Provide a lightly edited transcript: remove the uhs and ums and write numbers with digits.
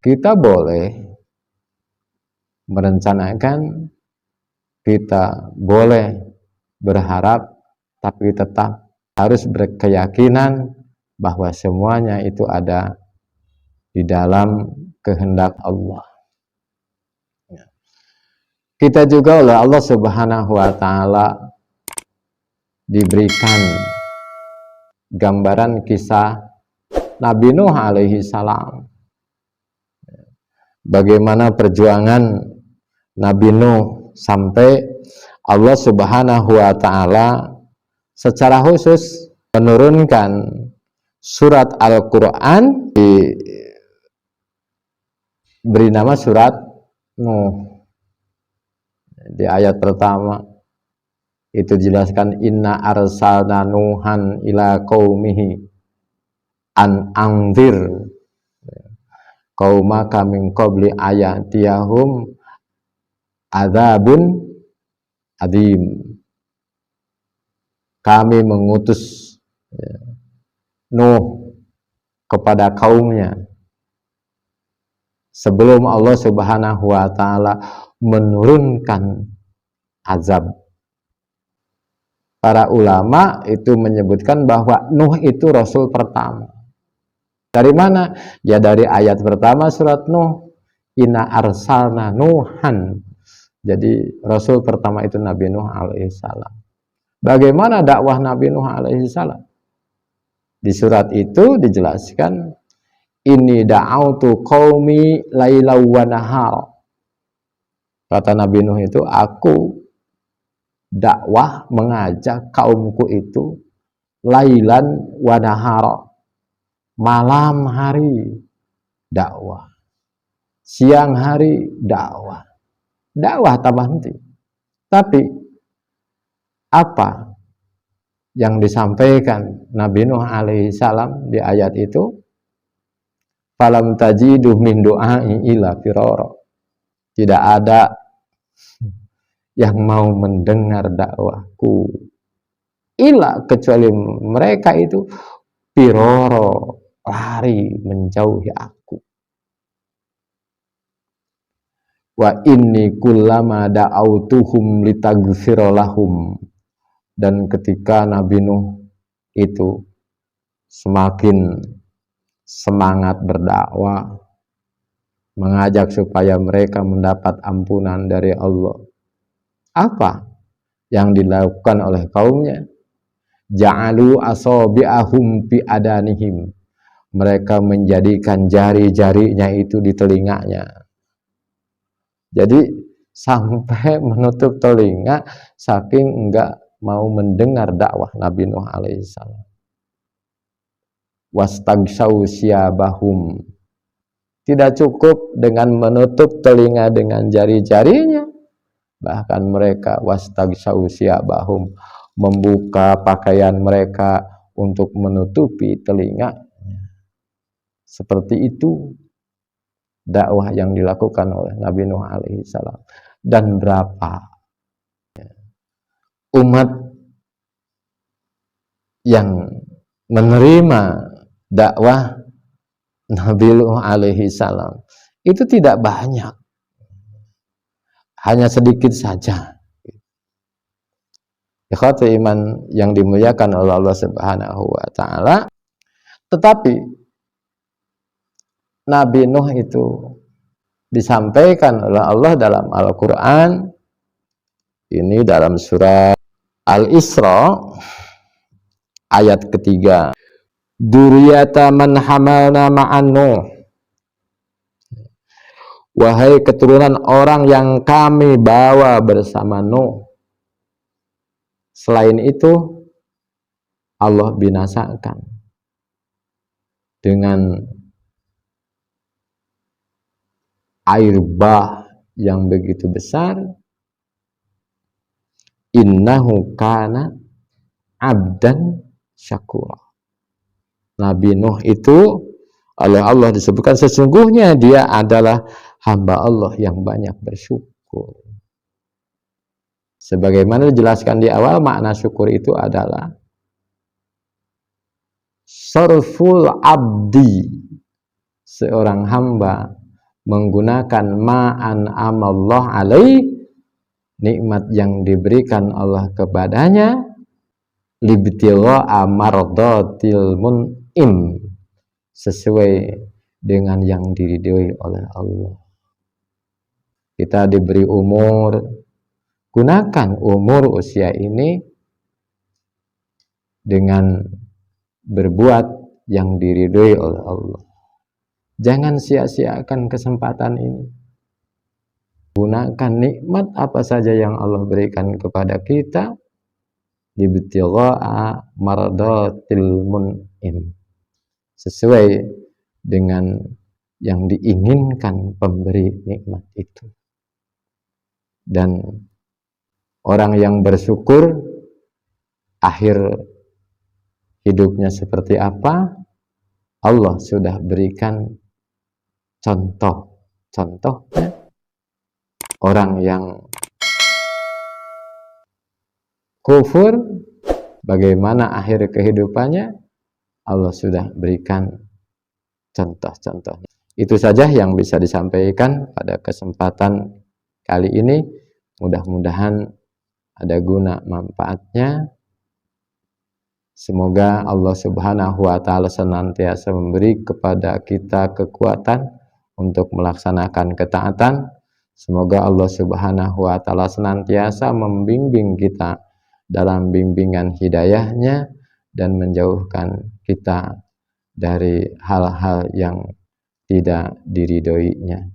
kita boleh merencanakan, kita boleh berharap, tapi tetap harus berkeyakinan bahwa semuanya itu ada di dalam kehendak Allah. Kita juga oleh Allah Subhanahu wa Ta'ala diberikan gambaran kisah Nabi Nuh alaihi salam. Bagaimana perjuangan Nabi Nuh sampai Allah Subhanahu wa Ta'ala secara khusus menurunkan surat Al-Quran diberi nama surat Nuh. Di ayat pertama itu dijelaskan, inna arsalna nuhan ila qaumihi an anzir qaumaka min qabli ayatiyahum adzabun adim. Kami mengutus Nuh kepada kaumnya sebelum Allah Subhanahu wa Ta'ala menurunkan azab. Para ulama itu menyebutkan bahwa Nuh itu rasul pertama. Dari mana? Ya dari ayat pertama surat Nuh, inna arsalna nuhan. Jadi rasul pertama itu Nabi Nuh alaihi salam. Bagaimana dakwah Nabi Nuh alaihi salam? Di surat itu dijelaskan, inni da'autu qaumi lailaw wa nahar. Kata Nabi Nuh itu, aku dakwah mengajak kaumku itu lailan wa nahar, malam hari dakwah, siang hari dakwah, dakwah tak berhenti. Tapi apa yang disampaikan Nabi Nuh alaihi salam di ayat itu? Falam tajidu min du'ai ila firara. Tidak ada yang mau mendengar dakwahku ila, kecuali mereka itu firara, lari menjauhi aku. Wa inni kullama da'autuhum litaghfira lahum. Dan ketika Nabi Nuh itu semakin semangat berdakwah, mengajak supaya mereka mendapat ampunan dari Allah, apa yang dilakukan oleh kaumnya? Ja'alu asabi'ahum fi adanihim. Mereka menjadikan jari-jarinya itu di telinganya. Jadi sampai menutup telinga saking enggak mau mendengar dakwah Nabi Nuh alaihissalam. Wastaghshaw siyabahum. Tidak cukup dengan menutup telinga dengan jari-jarinya, bahkan mereka wastaghshaw siyabahum, membuka pakaian mereka untuk menutupi telinga. Seperti itu dakwah yang dilakukan oleh Nabi Nuh alaihi salam. Dan berapa umat yang menerima dakwah Nabi Nuh alaihi salam, itu tidak banyak, hanya sedikit saja. Ikhwati iman yang dimuliakan oleh Allah Subhanahu wa Ta'ala. Tetapi Nabi Nuh itu disampaikan oleh Allah dalam Al-Quran, ini dalam surah Al-Isra ayat ketiga, Dzurriyyata man hamalna ma'an Nuh. Wahai keturunan orang yang kami bawa bersama Nuh. Selain itu Allah binasakan dengan air bah yang begitu besar. Innahu kana abdan syakura. Nabi Nuh itu oleh Allah disebutkan sesungguhnya dia adalah hamba Allah yang banyak bersyukur. Sebagaimana dijelaskan di awal, makna syukur itu adalah sarful abdi, seorang hamba menggunakan ma'an amallah alaih, nikmat yang diberikan Allah kepadanya, libtigha'a mardatil mun'im, sesuai dengan yang diridhoi oleh Allah. Kita diberi umur, gunakan umur usia ini dengan berbuat yang diridhoi oleh Allah. Jangan sia-siakan kesempatan ini. Gunakan nikmat apa saja yang Allah berikan kepada kita, libtigha'a mardatil mun'im, sesuai dengan yang diinginkan pemberi nikmat itu. Dan orang yang bersyukur akhir hidupnya seperti apa, Allah sudah berikan contohnya. Orang yang kufur, bagaimana akhir kehidupannya, Allah sudah berikan contoh-contohnya. Itu saja yang bisa disampaikan pada kesempatan kali ini. Mudah-mudahan ada guna manfaatnya. Semoga Allah Subhanahu wa Ta'ala senantiasa memberi kepada kita kekuatan untuk melaksanakan ketaatan. Semoga Allah Subhanahu wa Ta'ala senantiasa membimbing kita dalam bimbingan hidayahnya dan menjauhkan kita dari hal-hal yang tidak diridhoinya.